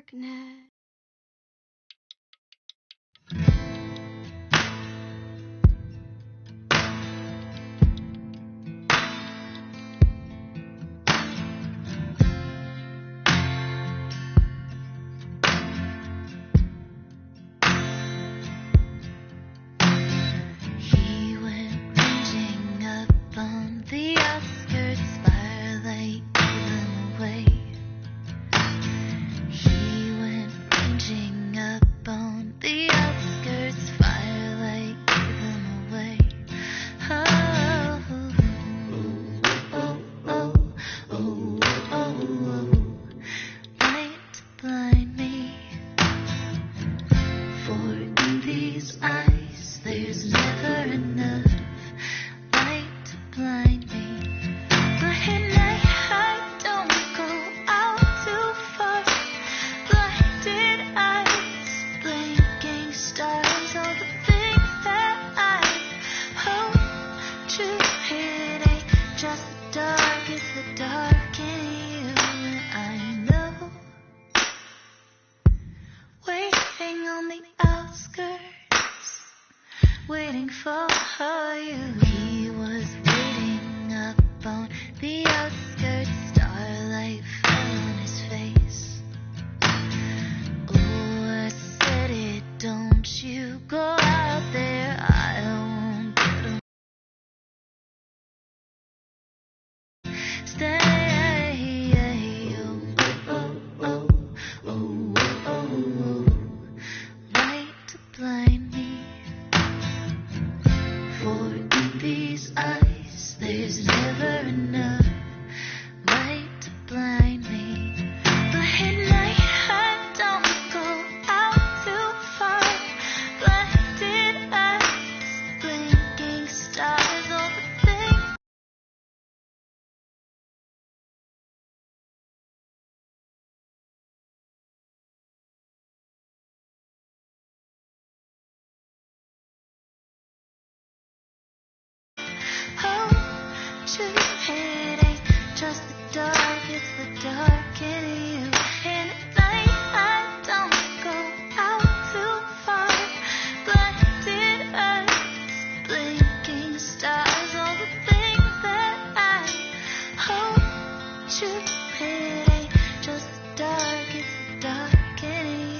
darkness. He went ranging up on the outskirts, firelight giving away. He went ranging up on the outskirts, firelight giving away. Oh, oh, oh, oh, oh, oh, light to blind me. For in these eyes there's never enough light to blind me. But at night I don't go out too far. Blinded eyes, blinking stars, all the things that I hope to hit ain't just the dark, it's the dark in you. And I know, waiting on the outskirts, waiting for you. He was waiting up on the outskirts, starlight fell on his face. Oh, I said it, don't you go out there, I won't get him. Stay, oh, oh, oh, oh, oh, oh, light to blind me. For in these eyes there's never enough light to blind me. But at night I don't go out too far. Blinded eyes, blinking stars, all the things. Oh, to it ain't just the dark, it's the dark in you. And at night I don't go out too far. Blinded eyes, blinking stars, all the things that I hope to it ain't just the dark, it's the dark in you.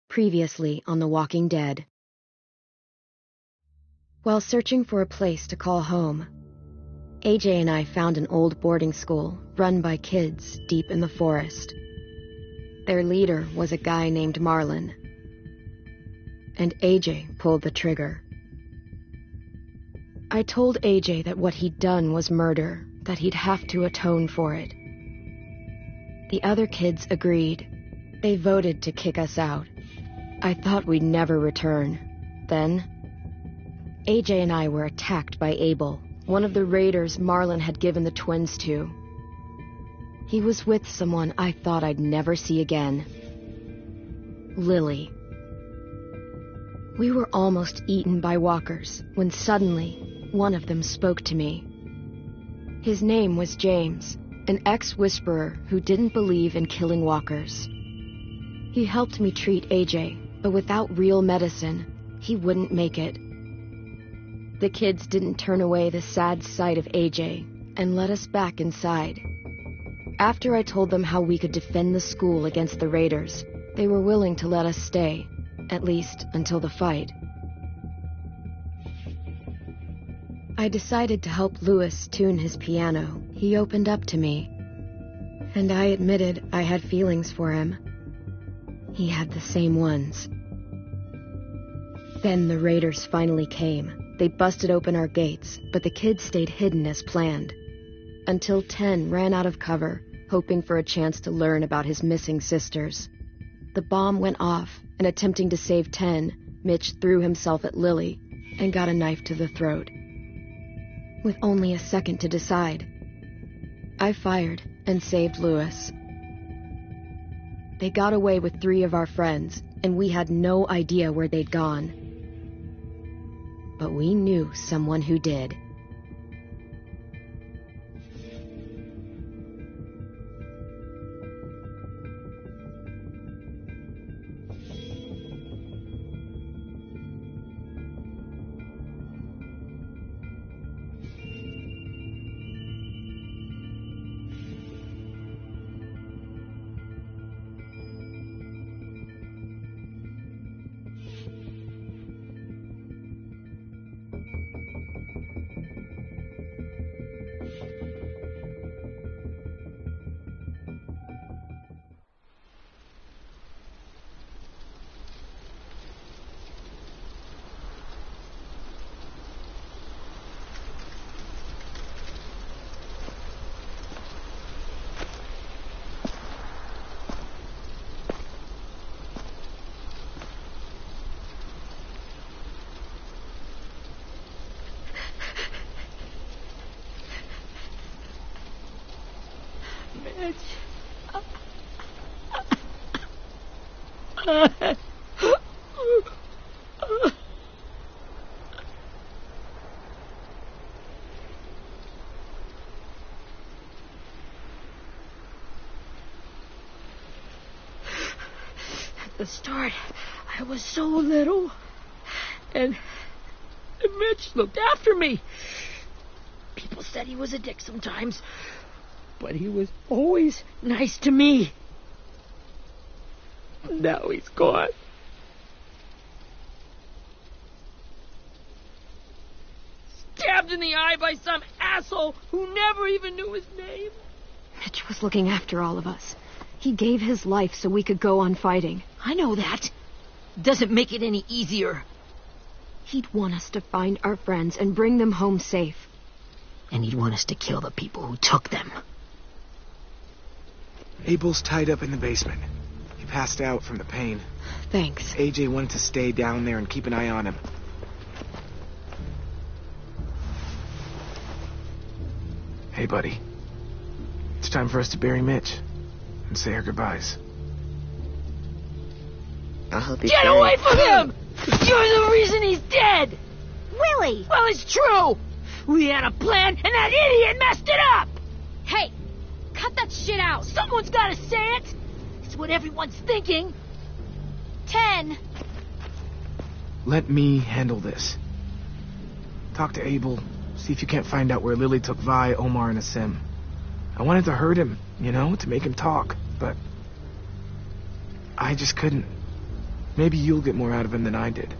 Previously on The Walking Dead. While searching for a place to call home, AJ and I found an old boarding school run by kids deep in the forest. Their leader was a guy named Marlon. And AJ pulled the trigger. I told AJ that what he'd done was murder, that he'd have to atone for it. The other kids agreed. They voted to kick us out. I thought we'd never return. Then, AJ and I were attacked by Abel, one of the raiders Marlon had given the twins to. He was with someone I thought I'd never see again. Lily. We were almost eaten by walkers when suddenly one of them spoke to me. His name was James, an ex-whisperer who didn't believe in killing walkers. He helped me treat AJ, but without real medicine, he wouldn't make it. The kids didn't turn away the sad sight of AJ and let us back inside. After I told them how we could defend the school against the raiders, they were willing to let us stay, at least until the fight. I decided to help Louis tune his piano. He opened up to me, and I admitted I had feelings for him. He had the same ones. Then the raiders finally came. They busted open our gates, but the kids stayed hidden as planned. Until 10 ran out of cover, hoping for a chance to learn about his missing sisters. The bomb went off, and attempting to save 10, Mitch threw himself at Lily and got a knife to the throat. With only a second to decide, I fired and saved Louis. They got away with 3 of our friends, and we had no idea where they'd gone. But we knew someone who did. At the start, I was so little, and Mitch looked after me. People said he was a dick sometimes, but he was always nice to me. Now he's gone. Stabbed in the eye by some asshole who never even knew his name. Mitch was looking after all of us. He gave his life so we could go on fighting. I know that. Doesn't make it any easier. He'd want us to find our friends and bring them home safe. And he'd want us to kill the people who took them. Abel's tied up in the basement. He passed out from the pain. Thanks. AJ wanted to stay down there and keep an eye on him. Hey, buddy. It's time for us to bury Mitch and say our goodbyes. I'll help you. Get away from him! You're the reason he's dead! Willie! Well, it's true! We had a plan, and that idiot messed it up! Hey, cut that shit out! Someone's gotta say it! It's what everyone's thinking. 10. Let me handle this. Talk to Abel. See if you can't find out where Lily took Vi, Omar, and Asim. I wanted to hurt him, to make him talk, but I just couldn't. Maybe you'll get more out of him than I did.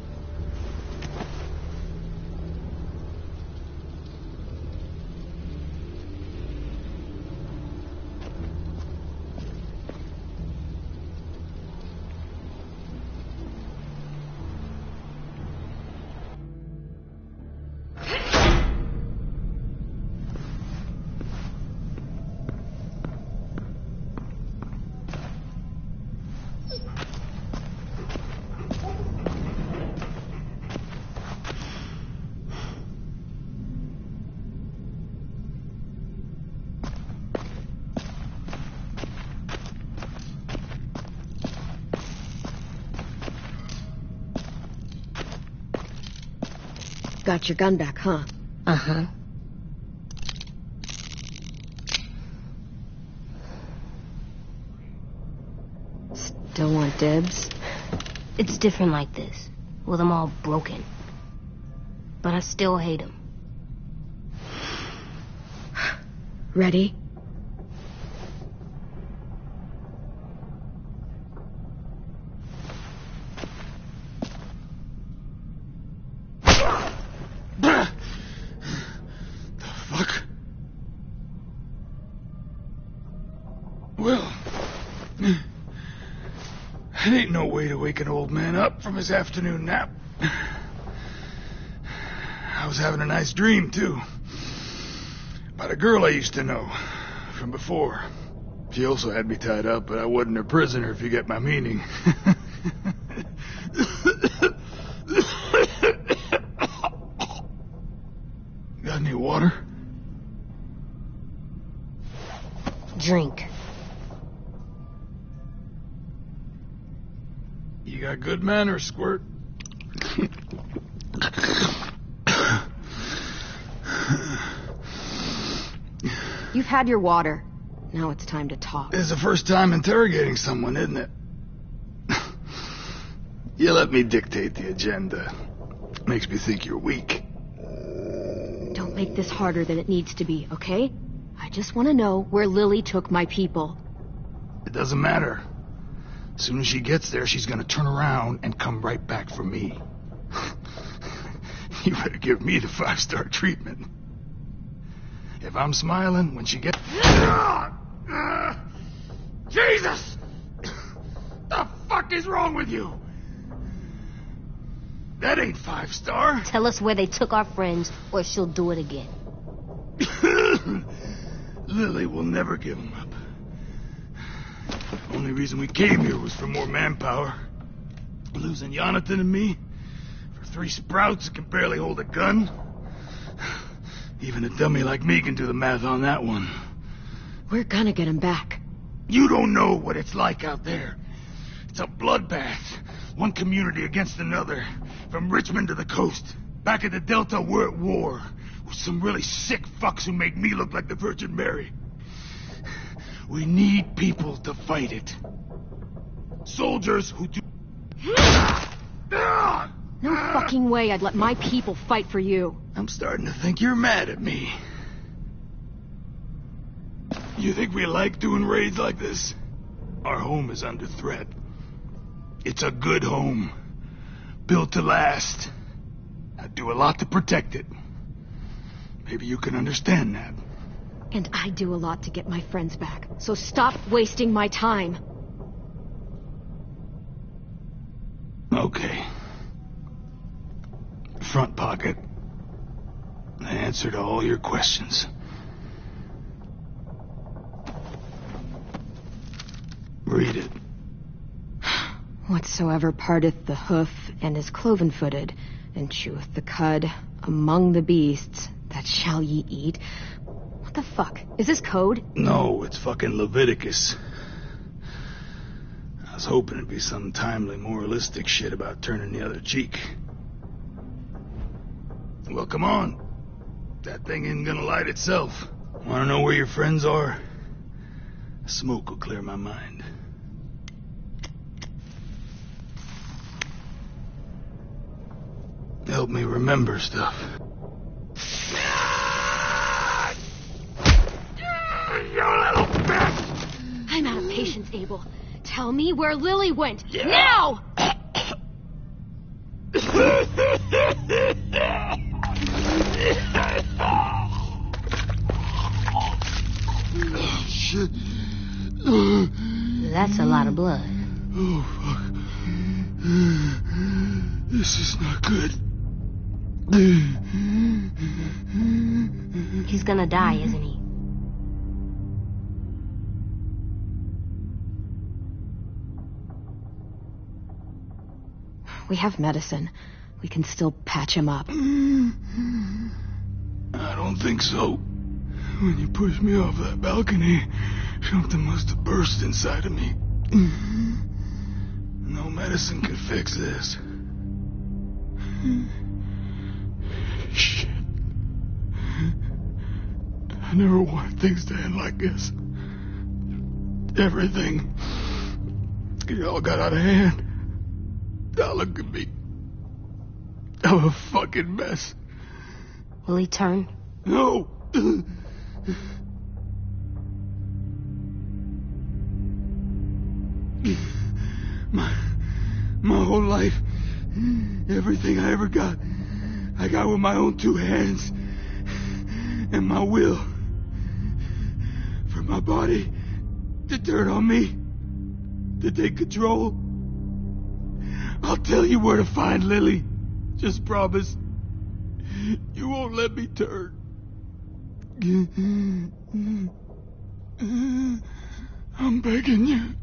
Got your gun back, huh? Uh-huh. Still want dibs? It's different like this, with them all broken. But I still hate them. Ready? Well, it ain't no way to wake an old man up from his afternoon nap. I was having a nice dream, too. About a girl I used to know from before. She also had me tied up, but I wasn't her prisoner, if you get my meaning. Got any water? Drink. You got good manners, Squirt. You've had your water. Now it's time to talk. It's the first time interrogating someone, isn't it? You let me dictate the agenda. Makes me think you're weak. Don't make this harder than it needs to be, okay? I just want to know where Lily took my people. It doesn't matter. As soon as she gets there, she's gonna turn around and come right back for me. You better give me the 5-star treatment. If I'm smiling when she gets... Jesus! The fuck is wrong with you? That ain't 5-star. Tell us where they took our friends, or she'll do it again. Lily will never give them up. Only reason we came here was for more manpower. Losing Jonathan and me for 3 sprouts that can barely hold a gun. Even a dummy like me can do the math on that one. We're gonna get him back. You don't know what it's like out there. It's a bloodbath. One community against another. From Richmond to the coast. Back at the Delta, we're at war. With some really sick fucks who make me look like the Virgin Mary. We need people to fight it. Soldiers who do... No fucking way I'd let my people fight for you. I'm starting to think you're mad at me. You think we like doing raids like this? Our home is under threat. It's a good home. Built to last. I'd do a lot to protect it. Maybe you can understand that. And I do a lot to get my friends back. So stop wasting my time. Okay. Front pocket. The answer to all your questions. Read it. Whatsoever parteth the hoof and is cloven-footed, and cheweth the cud among the beasts, that shall ye eat. What the fuck? Is this code? No, it's fucking Leviticus. I was hoping it'd be some timely moralistic shit about turning the other cheek. Well, come on. That thing isn't gonna light itself. Wanna know where your friends are? Smoke will clear my mind. Help me remember stuff. You little bitch! I'm out of patience, Abel. Tell me where Lily went. Now! Oh, shit. That's a lot of blood. Oh, fuck. This is not good. He's gonna die, isn't he? We have medicine. We can still patch him up. I don't think so. When you pushed me off that balcony, something must have burst inside of me. No medicine could fix this. I never wanted things to end like this. Everything. It all got out of hand. Now look at me. I'm a fucking mess. Will he turn? No. My whole life, everything I ever got, I got with my own two hands and my will. For my body to turn on me, to take control. I'll tell you where to find Lily. Just promise you won't let me turn. I'm begging you.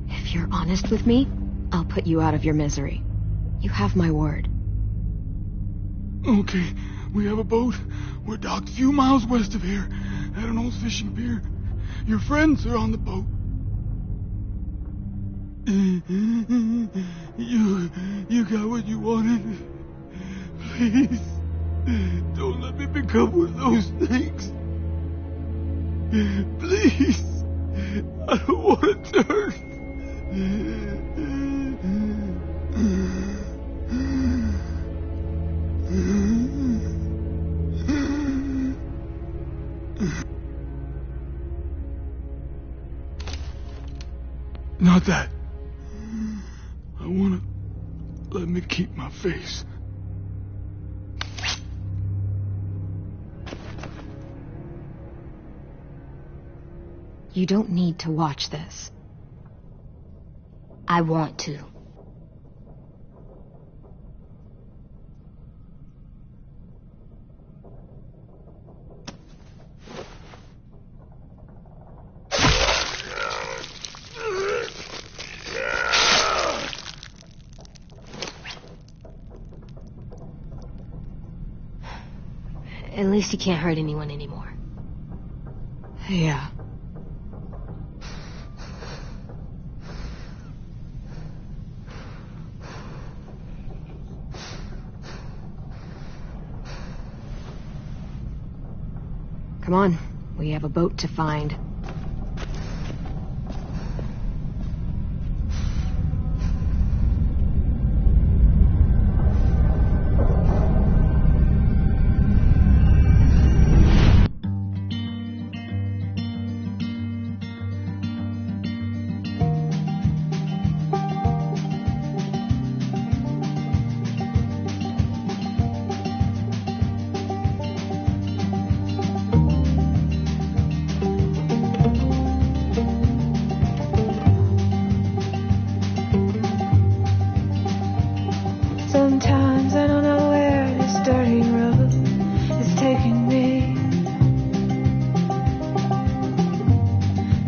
If you're honest with me, I'll put you out of your misery. You have my word. Okay, we have a boat. We're docked a few miles west of here at an old fishing pier. Your friends are on the boat. You got what you wanted. Please, don't let me become one of those things. Please, I don't want to turn. Not that. I wanna let me keep my face. You don't need to watch this. I want to. At least he can't hurt anyone anymore. Yeah. Come on, we have a boat to find. Sometimes I don't know where this dirty road is taking me.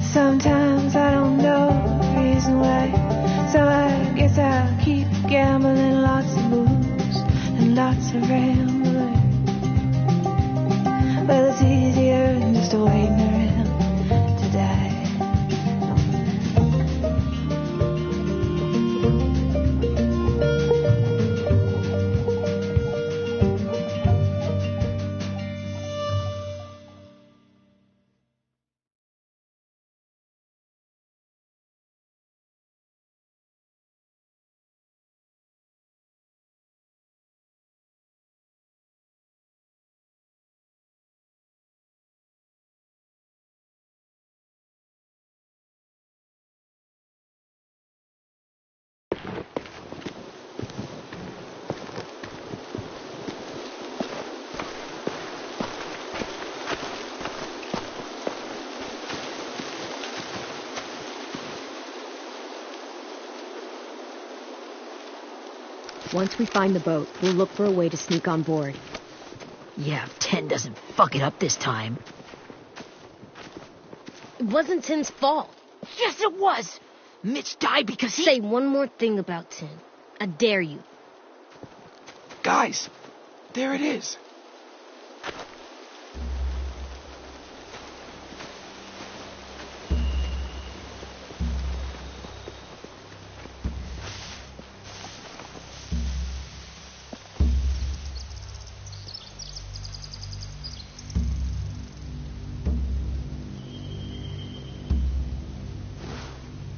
Sometimes I don't know the reason why. So I guess I'll keep gambling, lots of moves and lots of rambling. Well, it's easier than just waiting around to die. Once we find the boat, we'll look for a way to sneak on board. Yeah, if 10 doesn't fuck it up this time. It wasn't Tim's fault. Yes, it was! Mitch died because he... Say one more thing about Tim. I dare you. Guys, there it is.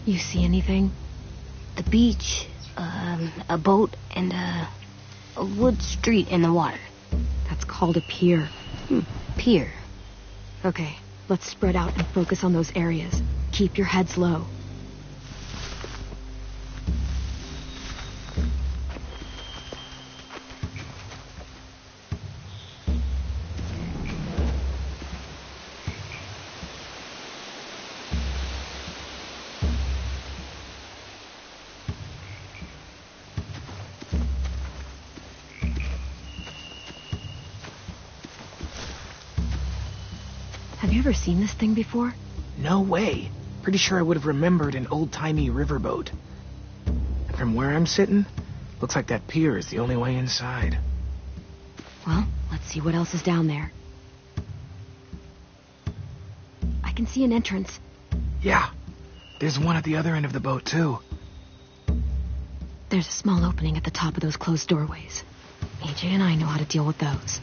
You see anything? The beach, a boat, and a wood street in the water. That's called a pier. Pier. Okay, let's spread out and focus on those areas. Keep your heads low. Have you ever seen this thing before? No way. Pretty sure I would have remembered an old-timey riverboat. And from where I'm sitting, looks like that pier is the only way inside. Well, let's see what else is down there. I can see an entrance. Yeah, there's one at the other end of the boat, too. There's a small opening at the top of those closed doorways. AJ and I know how to deal with those.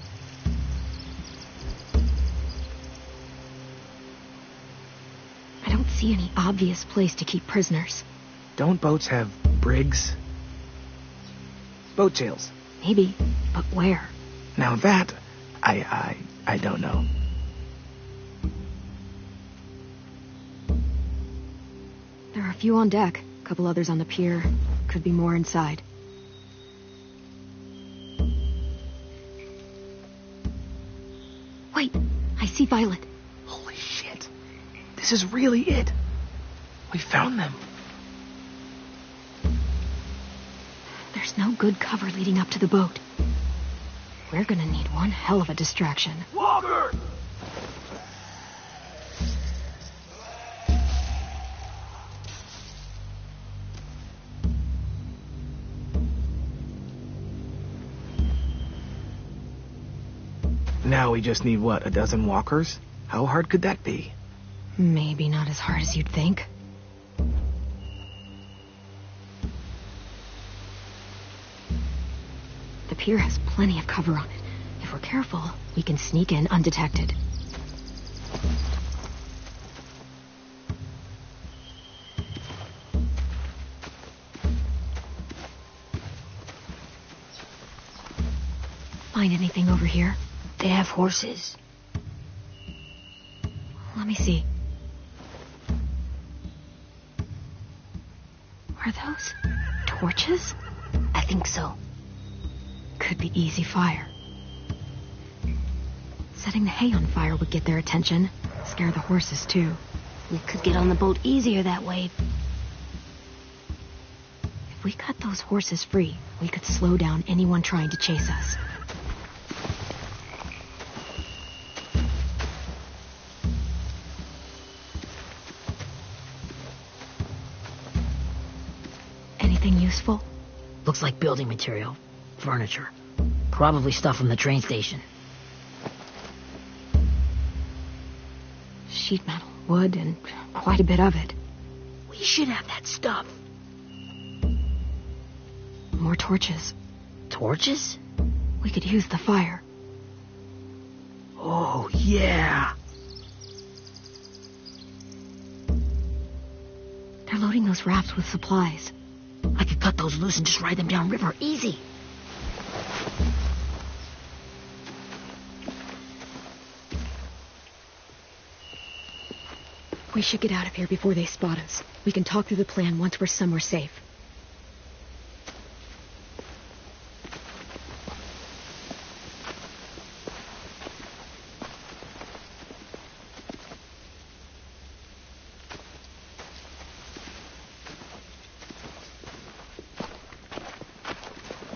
I don't see any obvious place to keep prisoners. Don't boats have brigs? Boat jails. Maybe, but where? Now that, I don't know. There are a few on deck, a couple others on the pier. Could be more inside. Wait, I see Violet. Holy shit. This is really it. We found them. There's no good cover leading up to the boat. We're gonna need one hell of a distraction. Walker! Now we just need, what, a dozen walkers? How hard could that be? Maybe not as hard as you'd think. The pier has plenty of cover on it. If we're careful, we can sneak in undetected. Find anything over here? They have horses. Let me see. Are those torches? I think so. Could be easy fire. Setting the hay on fire would get their attention. Scare the horses, too. We could get on the boat easier that way. If we cut those horses free, we could slow down anyone trying to chase us. Anything useful? Looks like building material. Furniture. Probably stuff from the train station. Sheet metal, wood, and quite a bit of it. We should have that stuff. More torches. Torches? We could use the fire. Oh, yeah. They're loading those rafts with supplies. I could cut those loose and just ride them downriver. Easy. We should get out of here before they spot us. We can talk through the plan once we're somewhere safe.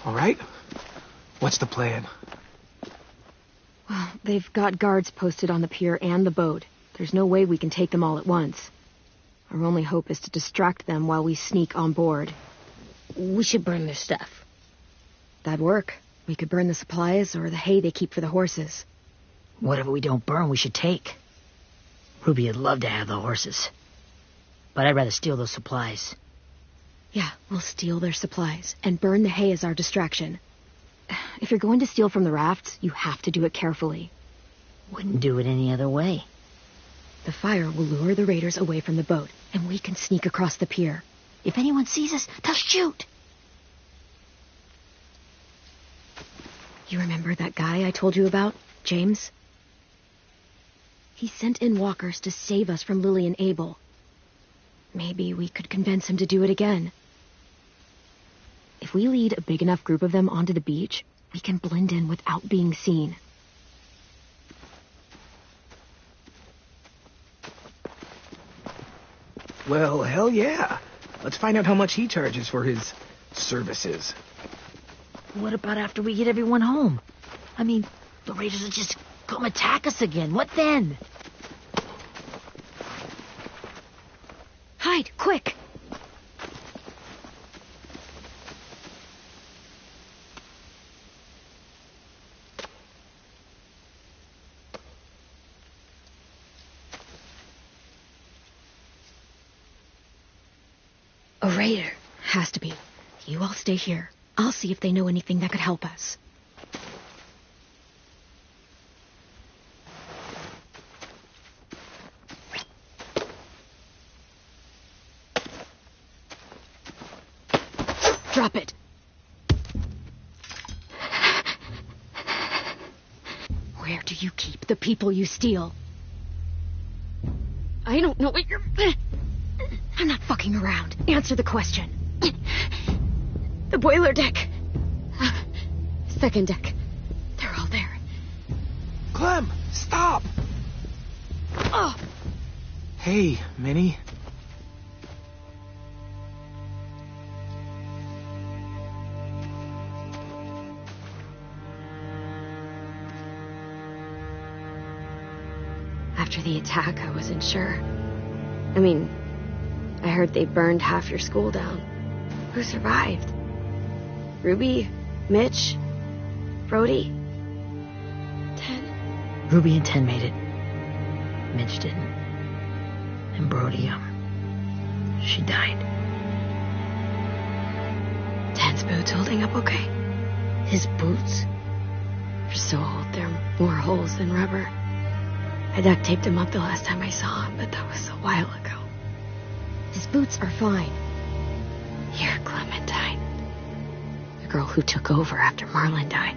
All right. What's the plan? Well, they've got guards posted on the pier and the boat. There's no way we can take them all at once. Our only hope is to distract them while we sneak on board. We should burn their stuff. That'd work. We could burn the supplies or the hay they keep for the horses. Whatever we don't burn, we should take. Ruby would love to have the horses. But I'd rather steal those supplies. Yeah, we'll steal their supplies and burn the hay as our distraction. If you're going to steal from the rafts, you have to do it carefully. Wouldn't do it any other way. The fire will lure the raiders away from the boat, and we can sneak across the pier. If anyone sees us, they'll shoot. You remember that guy I told you about, James? He sent in walkers to save us from Lily and Abel. Maybe we could convince him to do it again. If we lead a big enough group of them onto the beach, we can blend in without being seen. Well, hell yeah. Let's find out how much he charges for his services. What about after we get everyone home? I mean, the raiders will just come attack us again. What then? Hide, quick! A raider. Has to be. You all stay here. I'll see if they know anything that could help us. Drop it. Where do you keep the people you steal? I don't know what you're... I'm not fucking around. Answer the question. The boiler deck. Second deck. They're all there. Clem, stop! Oh! Hey, Minnie. After the attack, I wasn't sure. I mean, I heard they burned half your school down. Who survived? Ruby? Mitch? Brody? Ten? Ruby and Ten made it. Mitch didn't. And Brody, she died. Ten's boots holding up okay? His boots? They're so old, there are more holes than rubber. I duct taped him up the last time I saw him, but that was a while ago. His boots are fine. You're Clementine. The girl who took over after Marlon died.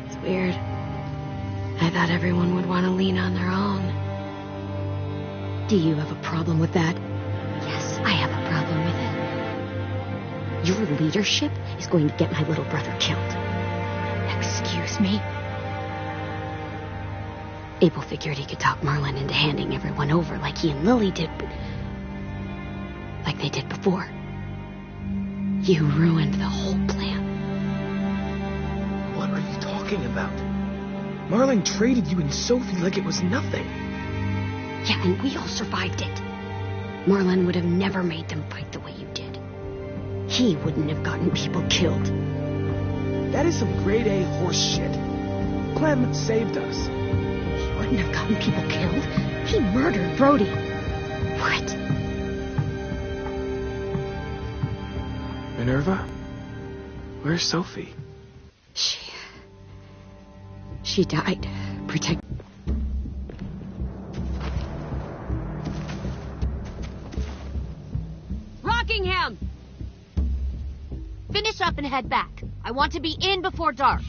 It's weird. I thought everyone would want to lean on their own. Do you have a problem with that? Yes, I have a problem with it. Your leadership is going to get my little brother killed. Excuse me? Abel figured he could talk Marlon into handing everyone over like he and Lily did, but... like they did before. You ruined the whole plan. What are you talking about? Marlon traded you and Sophie like it was nothing. Yeah, and we all survived it. Marlon would have never made them fight the way you did. He wouldn't have gotten people killed. That is some grade A horse shit. Clem saved us. He wouldn't have gotten people killed. He murdered Brody. What? Minerva? Where's Sophie? She died. Protect... Rockingham! Finish up and head back. I want to be in before dark.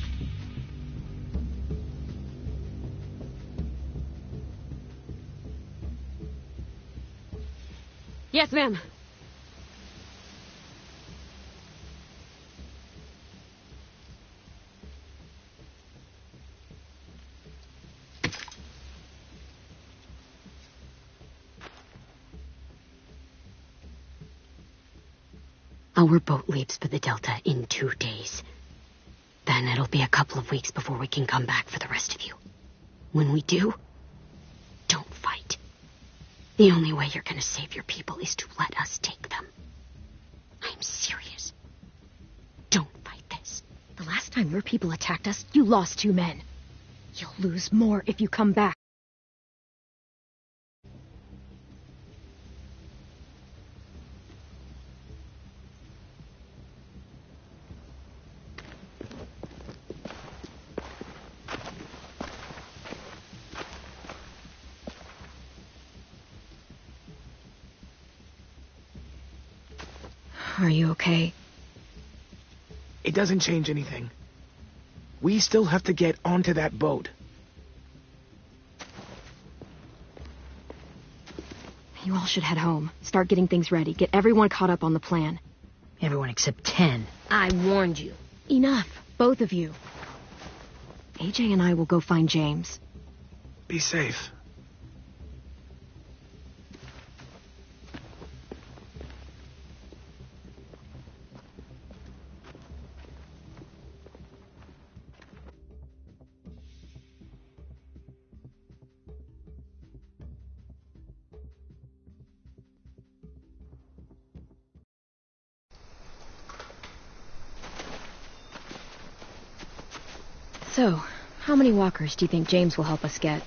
Yes, ma'am. Our boat leaves for the Delta in 2 days. Then it'll be a couple of weeks before we can come back for the rest of you. When we do, don't fight. The only way you're gonna save your people is to let us take them. I'm serious. Don't fight this. The last time your people attacked us, you lost 2 men. You'll lose more if you come back. Are you okay? It doesn't change anything. We still have to get onto that boat. You all should head home. Start getting things ready. Get everyone caught up on the plan. Everyone except 10. I warned you. Enough, both of you. AJ and I will go find James. Be safe. So, how many walkers do you think James will help us get?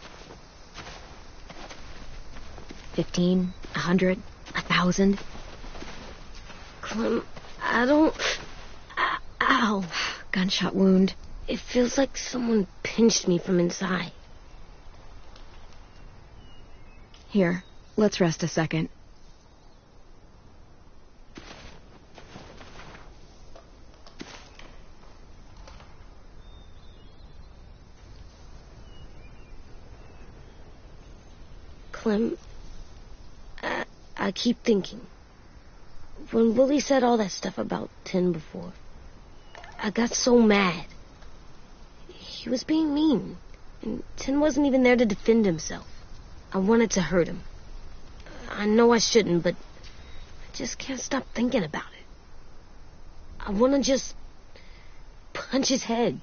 15? 100? 1,000? Clem, I don't... Ow. Gunshot wound. It feels like someone pinched me from inside. Here, let's rest a second. Clem, I keep thinking. When Willie said all that stuff about 10 before, I got so mad. He was being mean, and 10 wasn't even there to defend himself. I wanted to hurt him. I know I shouldn't, but I just can't stop thinking about it. I want to just punch his head.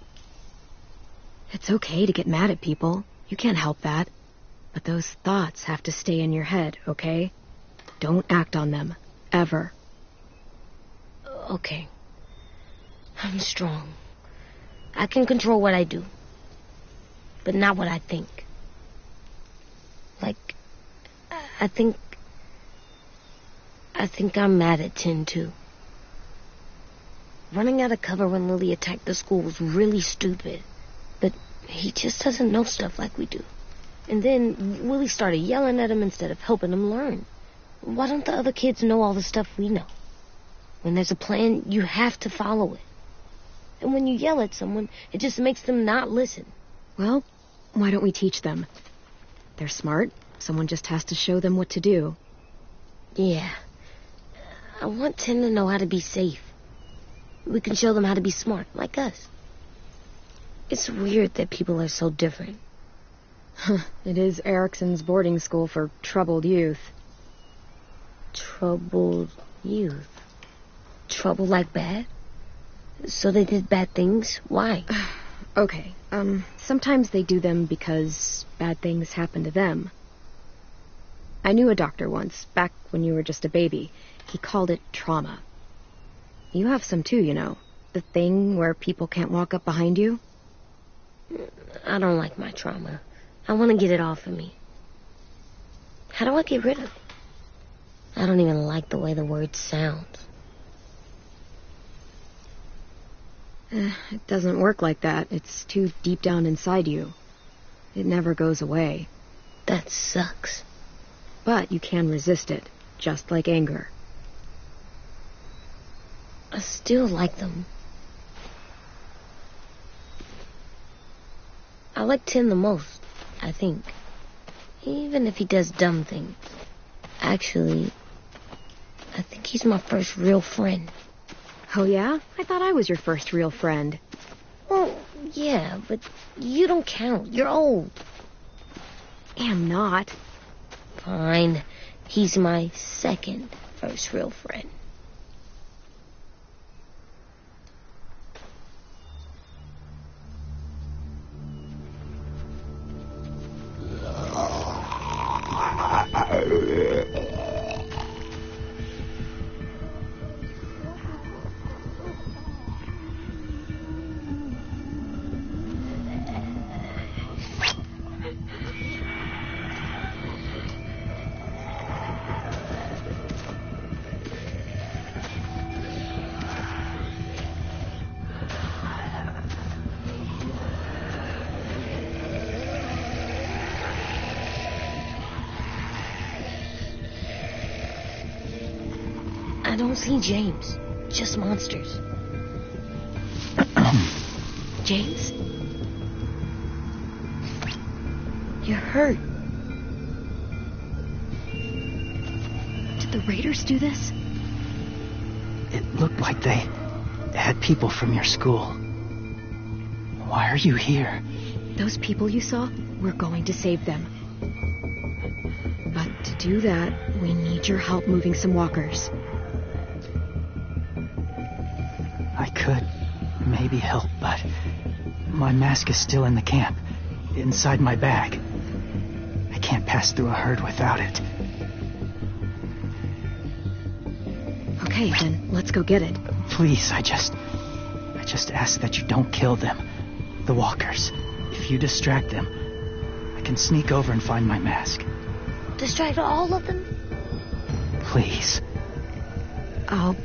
It's okay to get mad at people. You can't help that. But those thoughts have to stay in your head, okay? Don't act on them. Ever. Okay. I'm strong. I can control what I do. But not what I think. Like, I think I'm mad at 10 too. Running out of cover when Lily attacked the school was really stupid. But he just doesn't know stuff like we do. And then Willie started yelling at him instead of helping him learn. Why don't the other kids know all the stuff we know? When there's a plan, you have to follow it. And when you yell at someone, it just makes them not listen. Well, why don't we teach them? They're smart. Someone just has to show them what to do. Yeah. I want 10 to know how to be safe. We can show them how to be smart, like us. It's weird that people are so different. It is Erickson's boarding school for troubled youth. Troubled youth? Trouble like bad? So they did bad things? Why? Okay, sometimes they do them because bad things happen to them. I knew a doctor once, back when you were just a baby. He called it trauma. You have some too, you know. The thing where people can't walk up behind you. I don't like my trauma. I want to get it off of me. How do I get rid of it? I don't even like the way the word sounds. It doesn't work like that. It's too deep down inside you. It never goes away. That sucks. But you can resist it, just like anger. I still like them. I like 10 the most, I think. Even if he does dumb things. Actually, I think he's my first real friend. Oh, yeah? I thought I was your first real friend. Well, yeah, but you don't count. You're old. Am not. Fine. He's my second first real friend. I don't see James. Just monsters. James? You're hurt. Did the raiders do this? It looked like they had people from your school. Why are you here? Those people you saw, we're going to save them. But to do that, we need your help moving some walkers. I could maybe help, but my mask is still in the camp, inside my bag. I can't pass through a herd without it. Okay, then let's go get it. Please, I just ask that you don't kill them. The walkers. If you distract them, I can sneak over and find my mask. Distract all of them? Please. I'll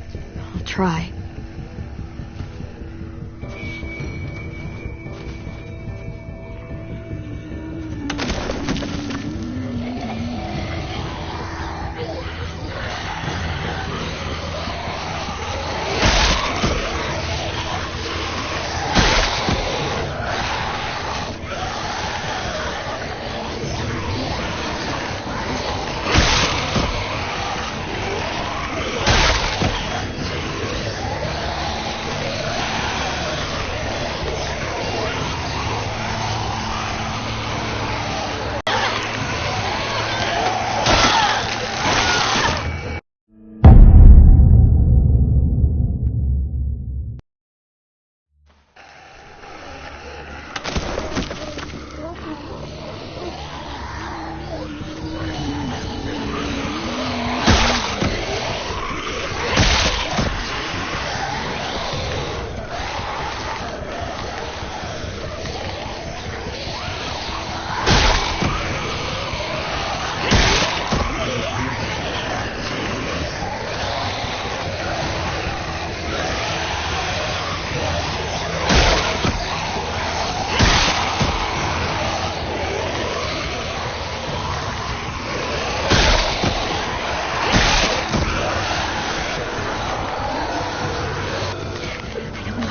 try.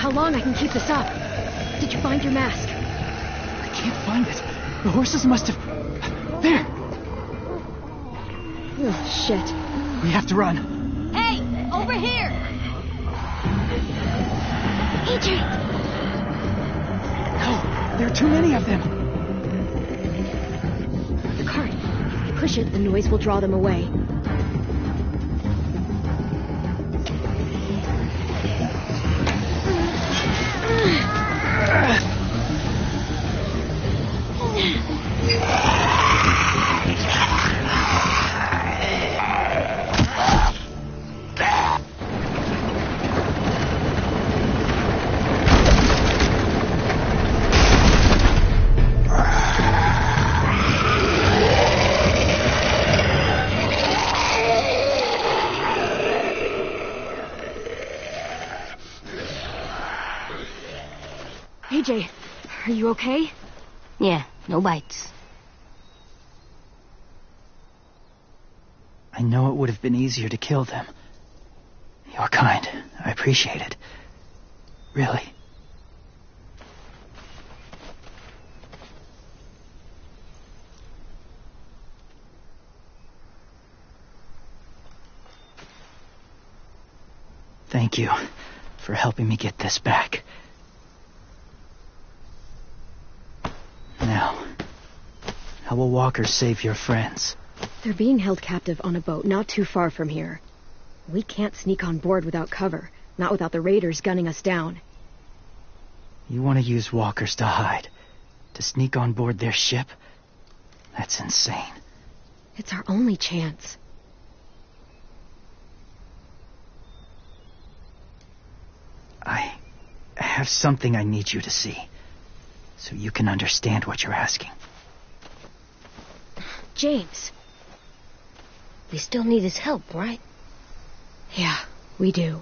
How long I can keep this up? Did you find your mask? I can't find it. The horses must have... There! Oh, shit. We have to run. Hey, over here! AJ! No, there are too many of them. The cart. If we push it, the noise will draw them away. AJ, are you okay? Yeah, no bites. I know it would have been easier to kill them. You're kind. I appreciate it. Really. Thank you for helping me get this back. Now, how will walkers save your friends? They're being held captive on a boat not too far from here. We can't sneak on board without cover, not without the raiders gunning us down. You want to use walkers to hide? To sneak on board their ship? That's insane. It's our only chance. I have something I need you to see, so you can understand what you're asking. James. We still need his help, right? Yeah, we do.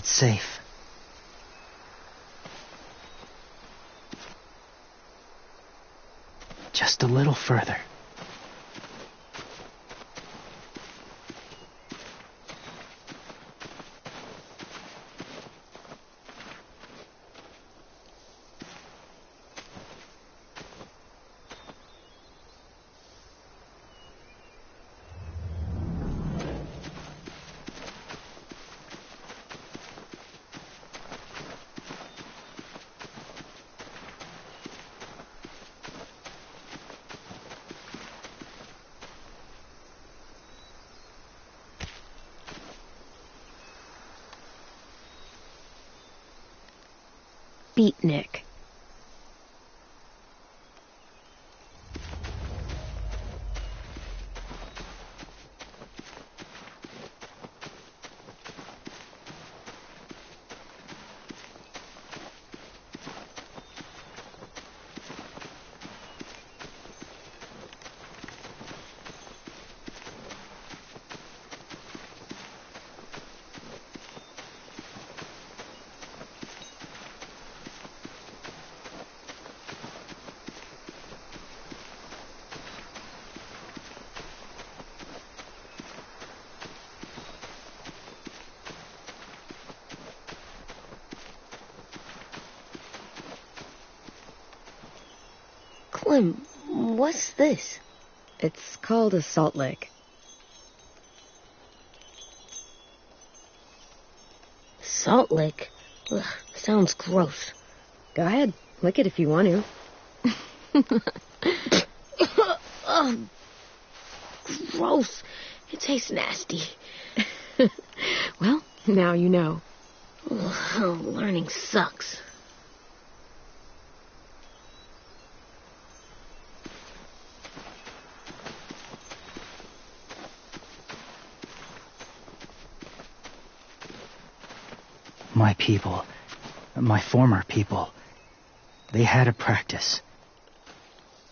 It's safe. Just a little further. Beatnik. Clem, what's this? It's called a salt lick. Salt lick? Ugh, sounds gross. Go ahead, lick it if you want to. Ugh, gross. It tastes nasty. Well, now you know. Ugh, learning sucks. My people, my former people, they had a practice.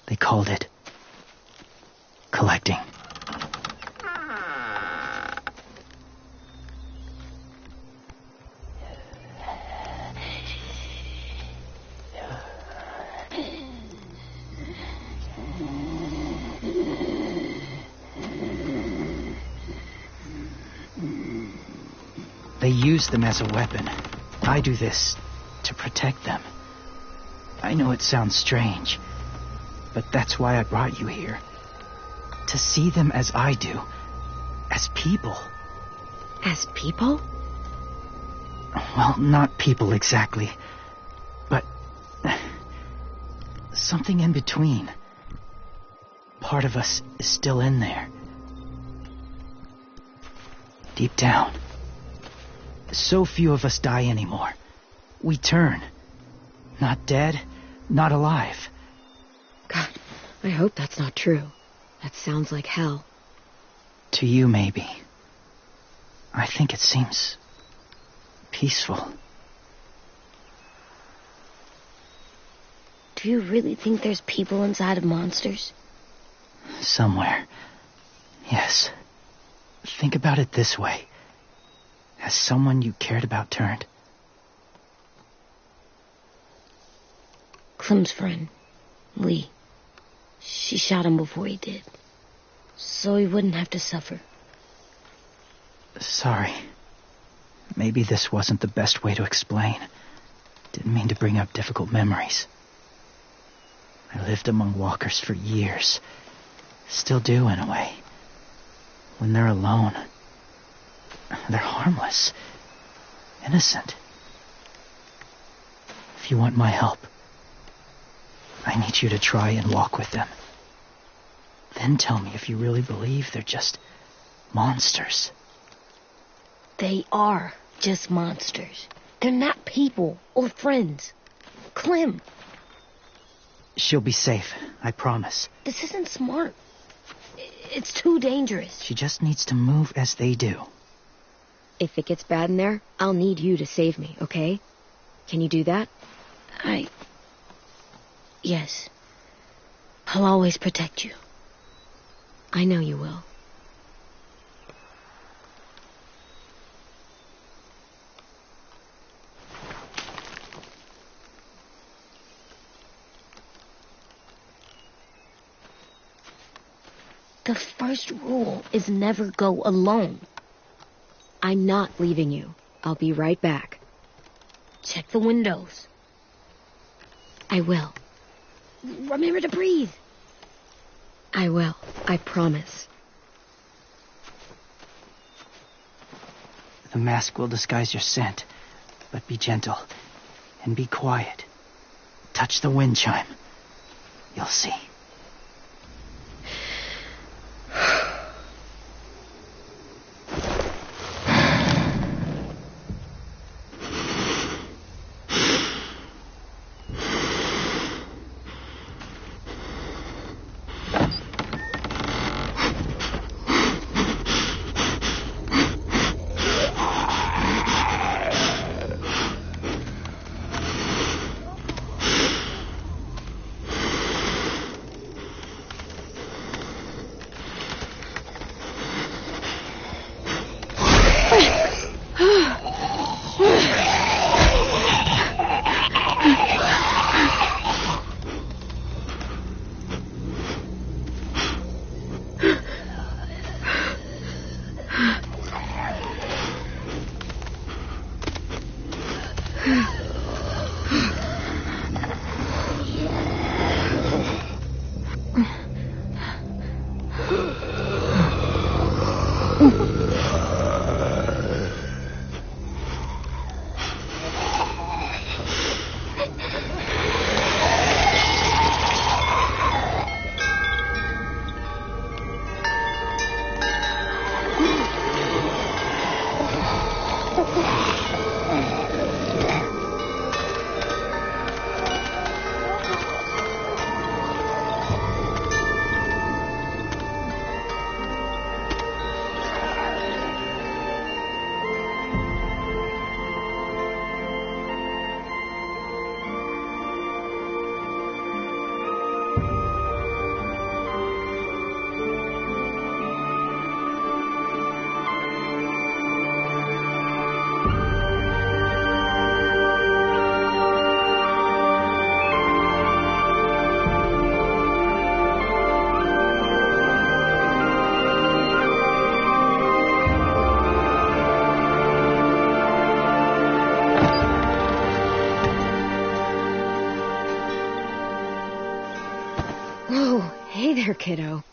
They called it collecting. They use them as a weapon. I do this to protect them. I know it sounds strange, but that's why I brought you here. To see them as I do. As people. As people? Well, not people exactly, but something in between. Part of us is still in there. Deep down. So few of us die anymore. We turn. Not dead, not alive. God, I hope that's not true. That sounds like hell. To you, maybe. I think it seems peaceful. Do you really think there's people inside of monsters? Somewhere. Yes. Think about it this way. Has someone you cared about turned? Clem's friend, Lee. She shot him before he did. So he wouldn't have to suffer. Sorry. Maybe this wasn't the best way to explain. Didn't mean to bring up difficult memories. I lived among walkers for years. Still do, in a way. When they're alone, they're harmless. Innocent. If you want my help, I need you to try and walk with them. Then tell me if you really believe they're just monsters. They are just monsters. They're not people or friends. Clem, She'll be safe, I promise. this isn't smart. It's too dangerous. She just needs to move as they do. If it gets bad in there, I'll need you to save me, okay? Can you do that? Yes. I'll always protect you. I know you will. The first rule is never go alone. I'm not leaving you. I'll be right back. Check the windows. I will. Remember to breathe. I will. I promise. The mask will disguise your scent, but be gentle and be quiet. Touch the wind chime. You'll see. Hey there, kiddo.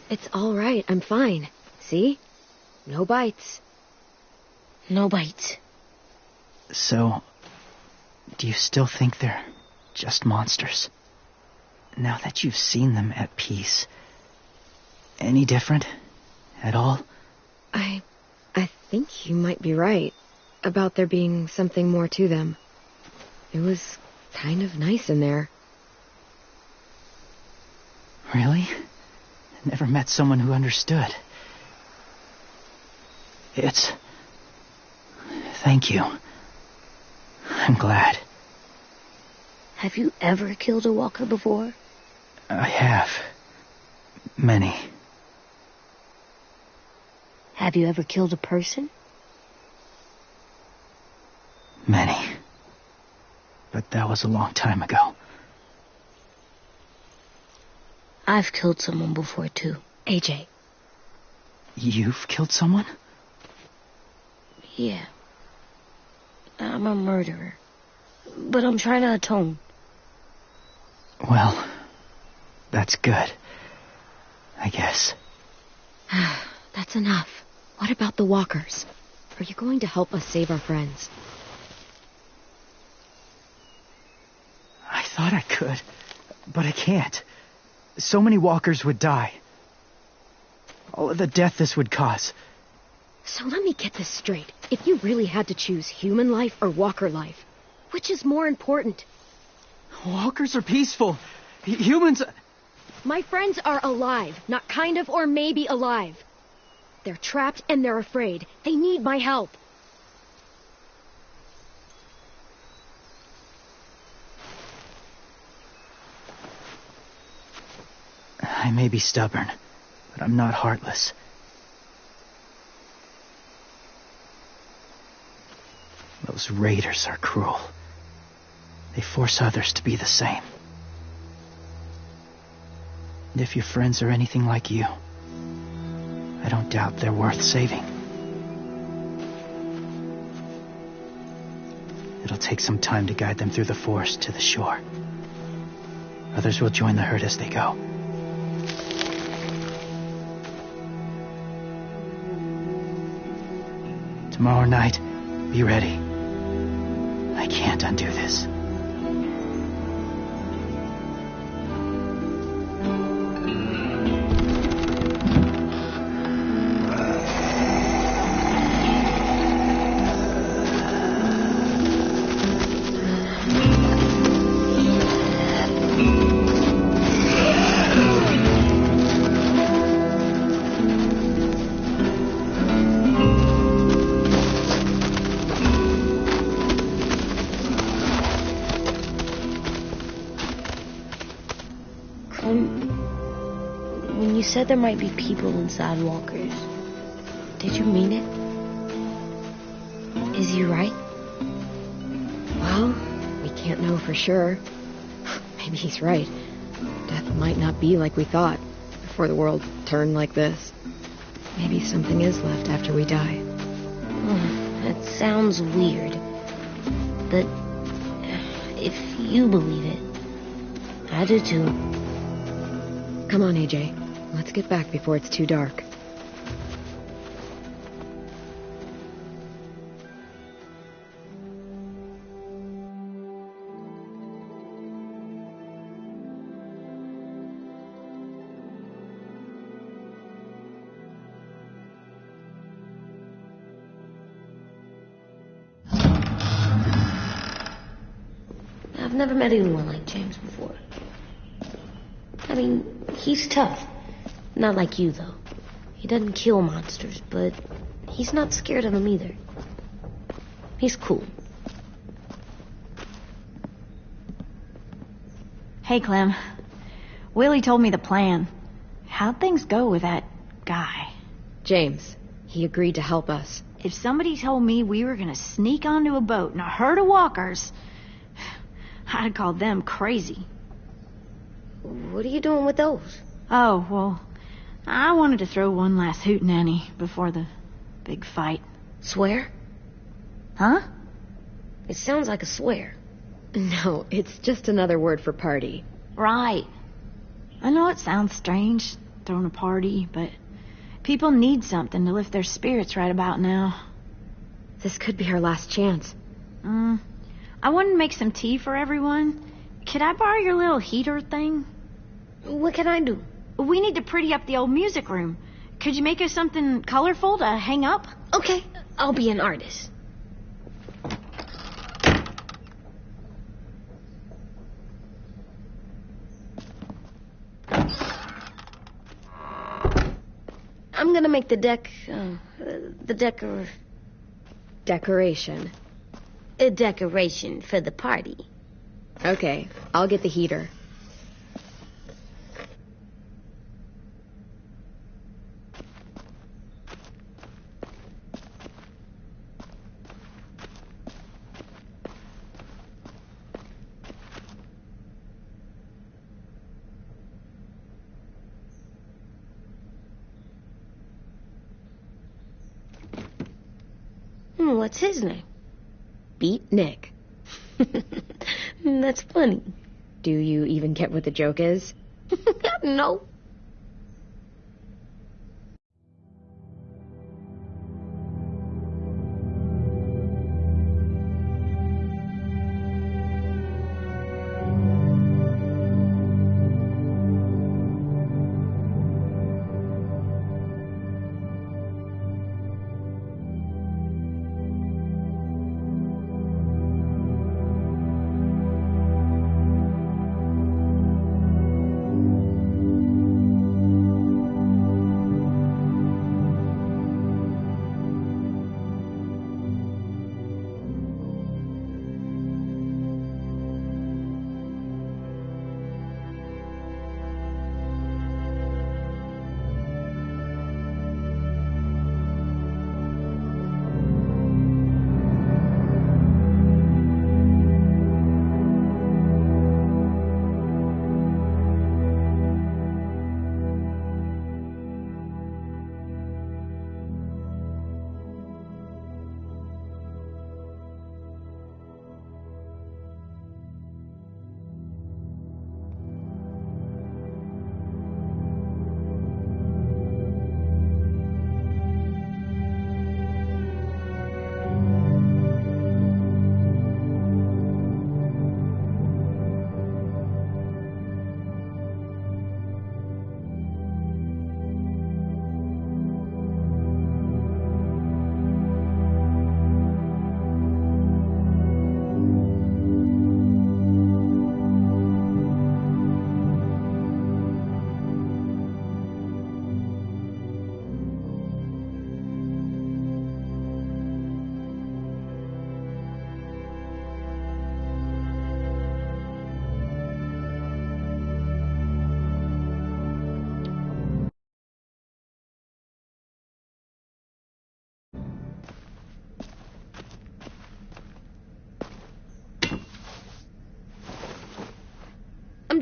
It's all right. I'm fine. See? No bites. No bites. So, do you still think they're just monsters? Now that you've seen them at peace, any different at all? I think you might be right about there being something more to them. It was kind of nice in there. Really? Never met someone who understood. Thank you. I'm glad. Have you ever killed a walker before? I have. Many. Have you ever killed a person? Many. But that was a long time ago. I've killed someone before, too. AJ. You've killed someone? Yeah. I'm a murderer. But I'm trying to atone. Well, that's good. I guess. That's enough. What about the walkers? Are you going to help us save our friends? I thought I could, but I can't. So many walkers would die. All of the death this would cause. So let me get this straight. If you really had to choose human life or walker life, which is more important? Walkers are peaceful. Humans... My friends are alive, not kind of or maybe alive. They're trapped and they're afraid. They need my help. I may be stubborn, but I'm not heartless. Those raiders are cruel. They force others to be the same. And if your friends are anything like you, I don't doubt they're worth saving. It'll take some time to guide them through the forest to the shore. Others will join the herd as they go. Tomorrow night, be ready. I can't undo this. When you said there might be people inside walkers, did you mean it? Is he right? Well, we can't know for sure. Maybe he's right. Death might not be like we thought before the world turned like this. Maybe something is left after we die. That sounds weird. But if you believe it, I do too. Come on, AJ. Let's get back before it's too dark. I've never met anyone like James before. I mean, he's tough. Not like you, though. He doesn't kill monsters, but he's not scared of them either. He's cool. Hey, Clem. Willie told me the plan. How'd things go with that guy? James, he agreed to help us. If somebody told me we were gonna sneak onto a boat in a herd of walkers, I'd have called them crazy. What are you doing with those? Oh, well, I wanted to throw one last hootenanny before the big fight. Swear? Huh? It sounds like a swear. No, it's just another word for party. Right. I know it sounds strange, throwing a party, but people need something to lift their spirits right about now. This could be our last chance. I wanted to make some tea for everyone. Could I borrow your little heater thing? What can I do? We need to pretty up the old music room. Could you make us something colorful to hang up? Okay, I'll be an artist. I'm gonna make the Decoration. a decoration for the party. Okay, I'll get the heater. What's his name? Beat Nick. That's funny. Do you even get what the joke is? No.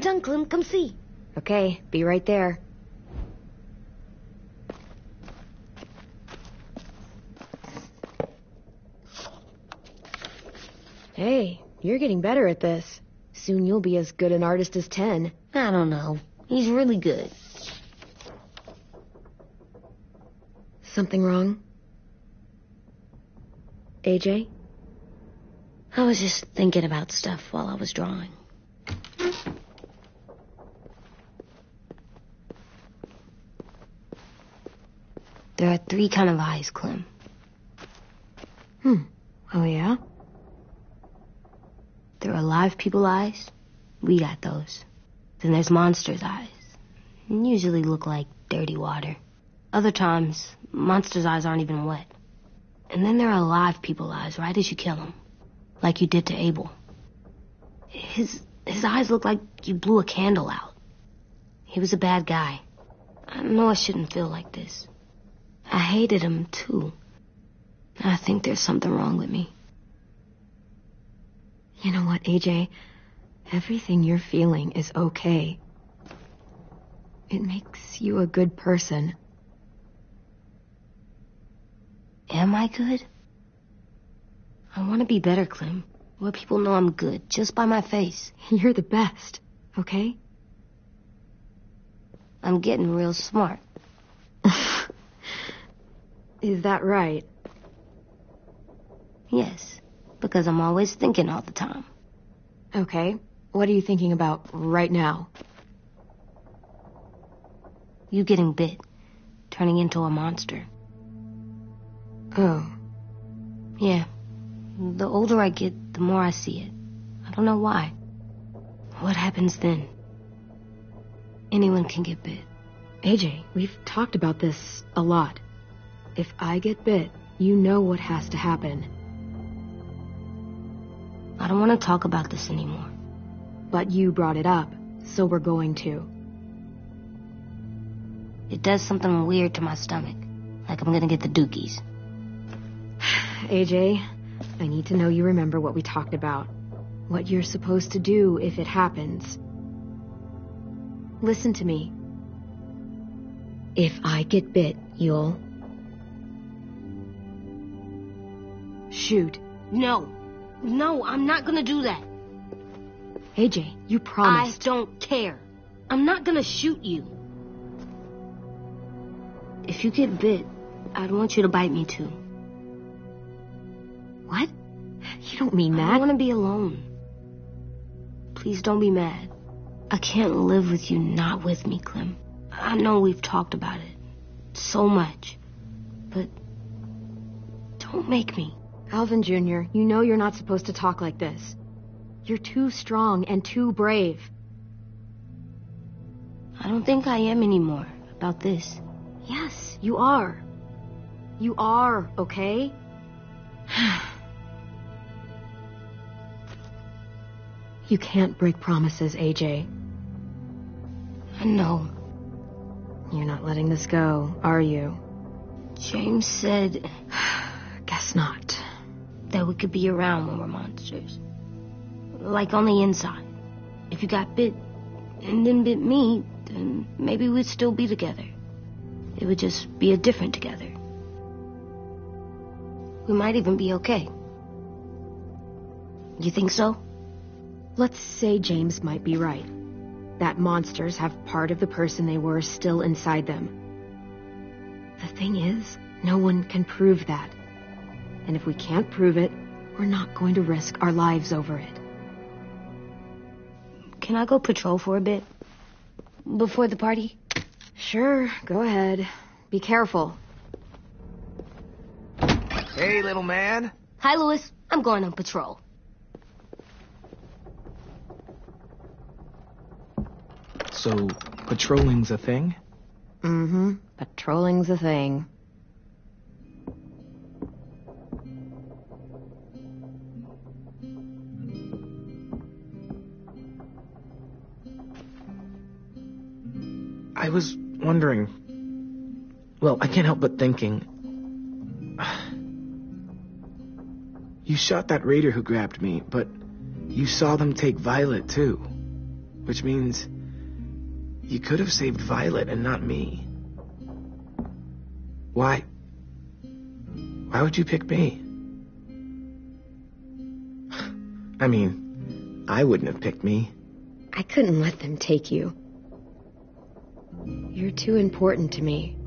done, Clem. Come see. Okay, be right there. Hey, you're getting better at this. Soon you'll be as good an artist as 10. I don't know. He's really good. Something wrong? AJ? I was just thinking about stuff while I was drawing. There are 3 kind of eyes, Clem. Oh, yeah? There are live people eyes. We got those. Then there's monsters' eyes. Usually look like dirty water. Other times, monsters' eyes aren't even wet. And then there are live people eyes right as you kill them. Like you did to Abel. His eyes look like you blew a candle out. He was a bad guy. I know I shouldn't feel like this. I hated him, too. I think there's something wrong with me. You know what, AJ? Everything you're feeling is okay. It makes you a good person. Am I good? I want to be better, Clem. Where people know I'm good, just by my face. You're the best, okay? I'm getting real smart. Is that right? Yes, because I'm always thinking all the time. Okay, what are you thinking about right now? You getting bit, turning into a monster. Oh. Yeah. The older I get, the more I see it. I don't know why. What happens then? Anyone can get bit. AJ, we've talked about this a lot. If I get bit, you know what has to happen. I don't want to talk about this anymore. But you brought it up, so we're going to. It does something weird to my stomach. Like I'm gonna get the dookies. AJ, I need to know you remember what we talked about. What you're supposed to do if it happens. Listen to me. If I get bit, you'll... shoot. No, I'm not gonna do that. AJ, you promised. I don't care. I'm not gonna shoot you. If you get bit, I'd want you to bite me too. What? You don't mean that. I want to be alone. Please don't be mad. I can't live with you not with me, Clem. I know we've talked about it so much, but don't make me. Alvin Jr., you know you're not supposed to talk like this. You're too strong and too brave. I don't think I am anymore about this. Yes, you are. You are, okay? You can't break promises, AJ. I know. You're not letting this go, are you? James said Guess not. that we could be around when we're monsters. Like on the inside. If you got bit and then bit me, then maybe we'd still be together. It would just be a different together. We might even be okay. You think so? Let's say James might be right. That monsters have part of the person they were still inside them. The thing is, no one can prove that. And if we can't prove it, we're not going to risk our lives over it. Can I go patrol for a bit? Before the party? Sure, go ahead. Be careful. Hey, little man. Hi, Louis. I'm going on patrol. So, patrolling's a thing? Mm-hmm. Patrolling's a thing. I was wondering... Well, I can't help but thinking... You shot that raider who grabbed me, but you saw them take Violet, too. Which means you could have saved Violet and not me. Why? Why would you pick me? I mean, I wouldn't have picked me. I couldn't let them take you. You're too important to me.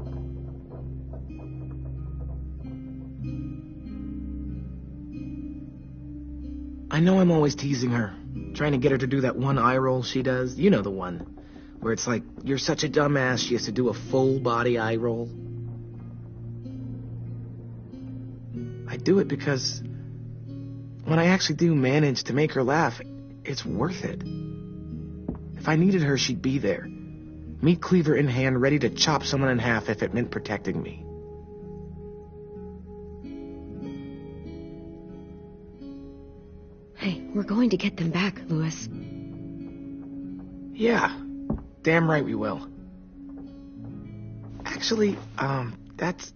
I know I'm always teasing her, trying to get her to do that one eye roll she does. You know the one, where it's like, you're such a dumbass, she has to do a full body eye roll. I do it because when I actually do manage to make her laugh, it's worth it. If I needed her, she'd be there. Meat cleaver in hand, ready to chop someone in half if it meant protecting me. Hey, we're going to get them back, Louis. Yeah, damn right we will. Actually, that's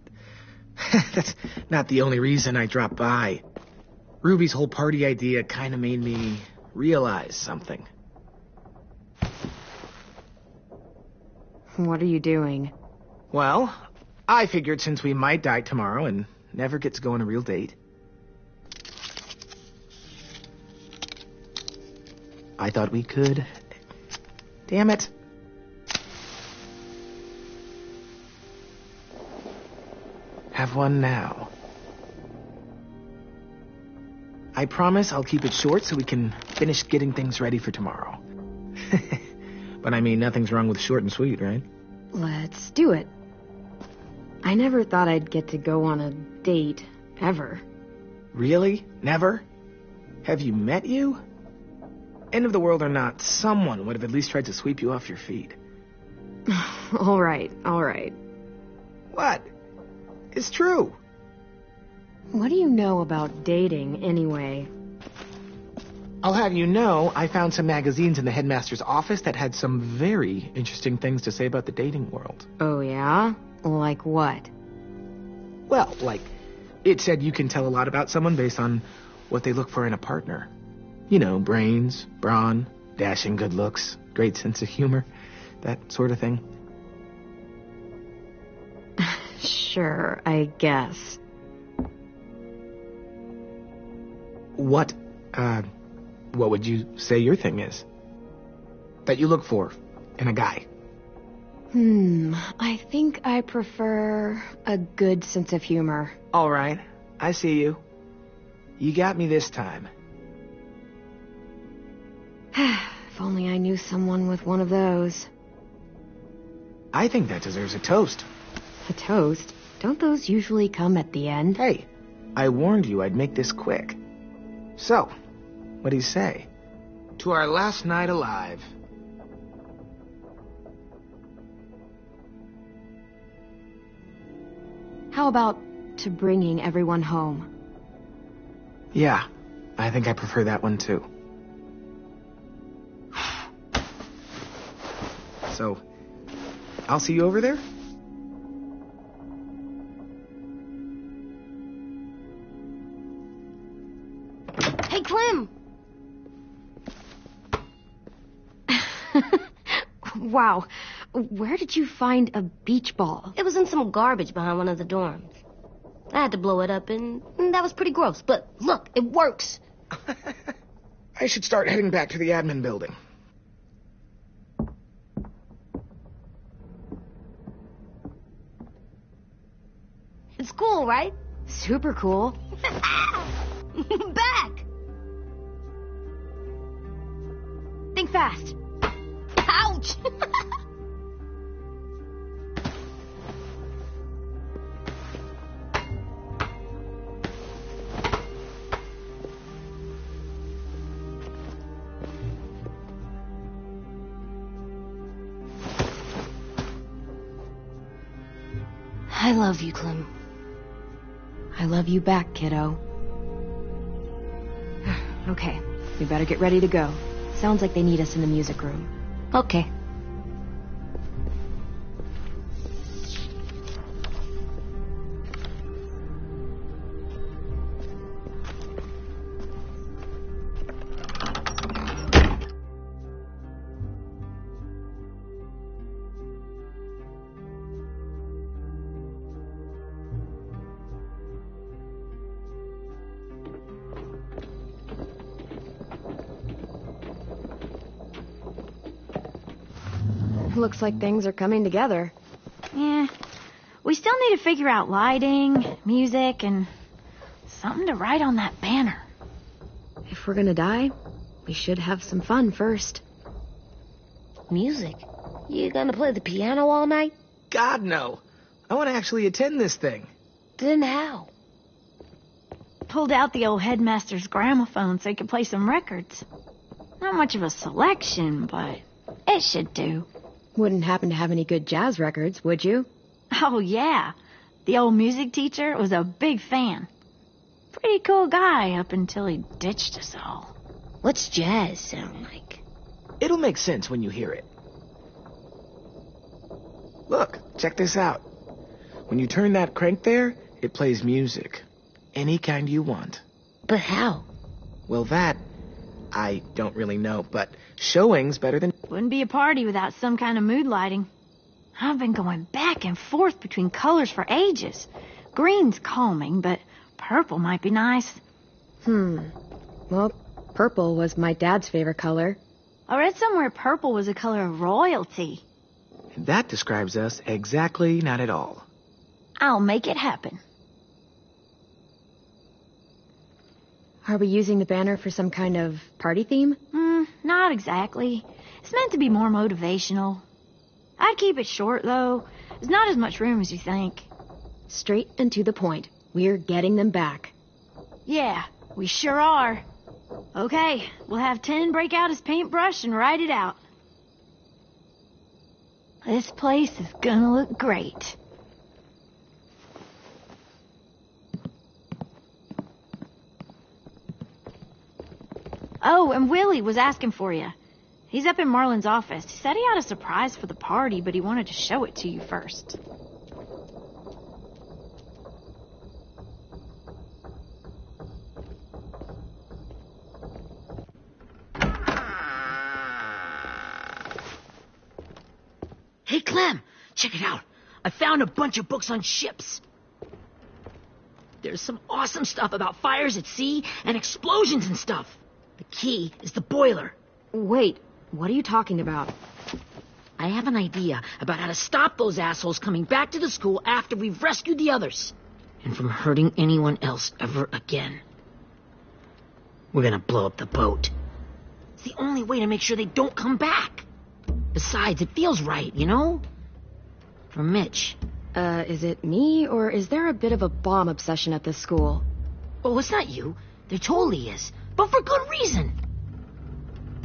not the only reason I dropped by. Ruby's whole party idea kind of made me realize something. What are you doing? Well, I figured since we might die tomorrow and never get to go on a real date, I thought we could... Damn it. Have one now. I promise I'll keep it short so we can finish getting things ready for tomorrow. But I mean, nothing's wrong with short and sweet, right? Let's do it. I never thought I'd get to go on a date, ever. Really? Never? Have you met you? End of the world or not, someone would have at least tried to sweep you off your feet. All right. What? It's true. What do you know about dating, anyway? I'll have you know, I found some magazines in the headmaster's office that had some very interesting things to say about the dating world. Oh, yeah? Like what? Well, like, it said you can tell a lot about someone based on what they look for in a partner. You know, brains, brawn, dashing good looks, great sense of humor, that sort of thing. Sure, I guess. What would you say your thing is? That you look for in a guy? I think I prefer a good sense of humor. All right, I see you. You got me this time. If only I knew someone with one of those. I think that deserves a toast. A toast? Don't those usually come at the end? Hey, I warned you I'd make this quick. So, what do you say? To our last night alive. How about to bringing everyone home? Yeah, I think I prefer that one too. So, I'll see you over there? Hey, Clem! Wow. Where did you find a beach ball? It was in some garbage behind one of the dorms. I had to blow it up, and that was pretty gross. But look, it works. I should start heading back to the admin building. It's cool, right? Super cool. Back! Think fast. Ouch! I love you, Clem. I love you back, kiddo. Okay, we better get ready to go. Sounds like they need us in the music room. Okay. Looks like things are coming together. Yeah. We still need to figure out lighting, music, and something to write on that banner. If we're gonna die, we should have some fun first. Music? You gonna play the piano all night? God, no. I want to actually attend this thing. Then how? Pulled out the old headmaster's gramophone so he could play some records. Not much of a selection, but it should do. Wouldn't happen to have any good jazz records, would you? Oh, yeah. The old music teacher was a big fan. Pretty cool guy up until he ditched us all. What's jazz sound like? It'll make sense when you hear it. Look, check this out. When you turn that crank there, it plays music. Any kind you want. But how? Well, that, I don't really know, but showing's better than... Wouldn't be a party without some kind of mood lighting. I've been going back and forth between colors for ages. Green's calming, but purple might be nice. Well, purple was my dad's favorite color. I read somewhere purple was a color of royalty. And that describes us exactly not at all. I'll make it happen. Are we using the banner for some kind of party theme? Not exactly. It's meant to be more motivational. I'd keep it short, though. There's not as much room as you think. Straight and to the point. We're getting them back. Yeah, we sure are. Okay, we'll have 10 break out his paintbrush and write it out. This place is gonna look great. Oh, and Willie was asking for you. He's up in Marlin's office. He said he had a surprise for the party, but he wanted to show it to you first. Hey, Clem, check it out. I found a bunch of books on ships. There's some awesome stuff about fires at sea and explosions and stuff. The key is the boiler. Wait, what are you talking about? I have an idea about how to stop those assholes coming back to the school after we've rescued the others. And from hurting anyone else ever again. We're gonna blow up the boat. It's the only way to make sure they don't come back. Besides, it feels right, you know? For Mitch. Is it me, or is there a bit of a bomb obsession at this school? Oh, it's not you. There totally is. But for good reason.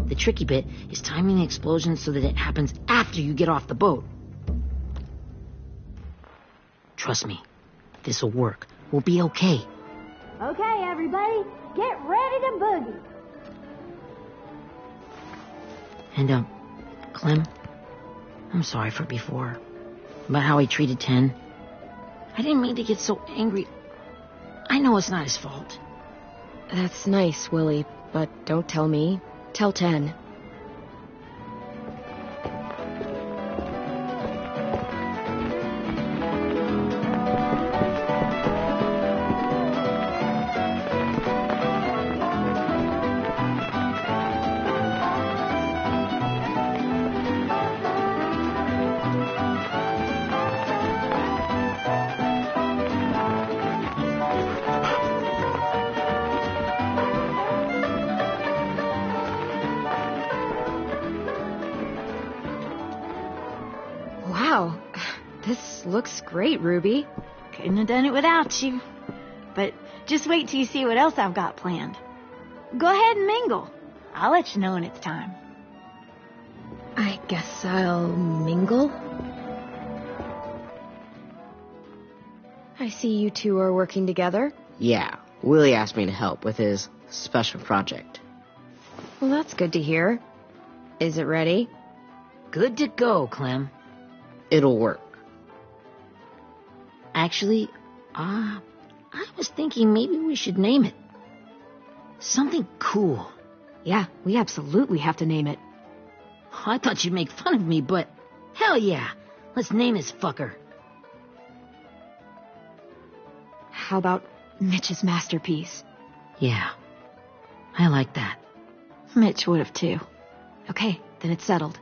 The tricky bit is timing the explosion so that it happens after you get off the boat. Trust me, this'll work. We'll be okay. Okay, everybody, get ready to boogie. And, Clem, I'm sorry for before. About how he treated Ten. I didn't mean to get so angry. I know it's not his fault. That's nice, Willie, but don't tell me. Tell 10. Wow, this looks great, Ruby. Couldn't have done it without you. But just wait till you see what else I've got planned. Go ahead and mingle. I'll let you know when it's time. I guess I'll mingle. I see you two are working together. Yeah, Willie asked me to help with his special project. Well, that's good to hear. Is it ready? Good to go, Clem. It'll work. Actually, I was thinking maybe we should name it. Something cool. Yeah, we absolutely have to name it. I thought you'd make fun of me, but hell yeah. Let's name this fucker. How about Mitch's masterpiece? Yeah, I like that. Mitch would have too. Okay, then it's settled.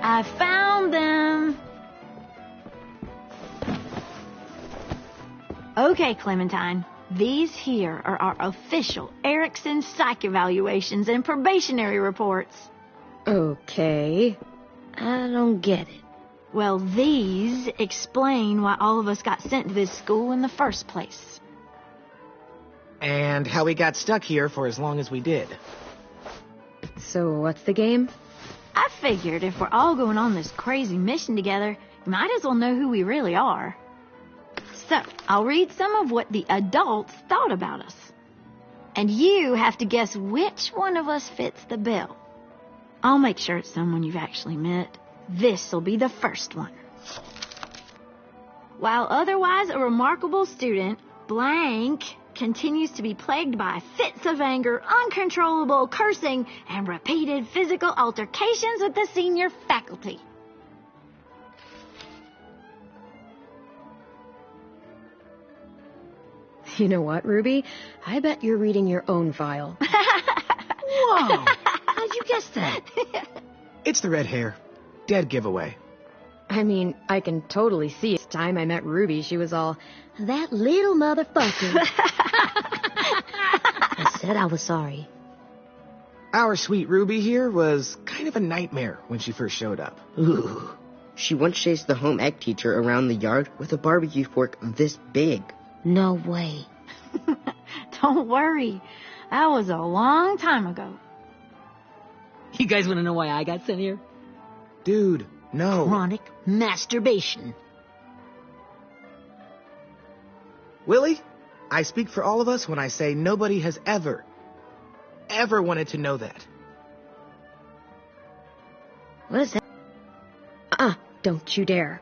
I found them. Okay, Clementine. These here are our official Erickson psych evaluations and probationary reports. Okay. I don't get it. Well, these explain why all of us got sent to this school in the first place. And how we got stuck here for as long as we did. So what's the game? I figured if we're all going on this crazy mission together, you might as well know who we really are. So, I'll read some of what the adults thought about us. And you have to guess which one of us fits the bill. I'll make sure it's someone you've actually met. This'll be the first one. While otherwise a remarkable student, blank continues to be plagued by fits of anger, uncontrollable cursing, and repeated physical altercations with the senior faculty. You know what, Ruby? I bet you're reading your own file. Whoa! How'd you guess that? It's the red hair. Dead giveaway. I mean, I can totally see it. Time I met Ruby, she was all, that little motherfucker. I said I was sorry. Our sweet Ruby here was kind of a nightmare when she first showed up. Ooh. She once chased the home ec teacher around the yard with a barbecue fork this big. No way. Don't worry. That was a long time ago. You guys want to know why I got sent here? Dude, no. Chronic masturbation. Willie, I speak for all of us when I say nobody has ever wanted to know that. What is that? Don't you dare.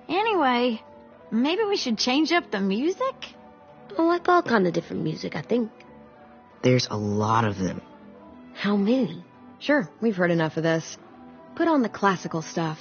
Anyway, maybe we should change up the music? I like all kind of different music, I think. There's a lot of them. How many? Sure, we've heard enough of this. Put on the classical stuff.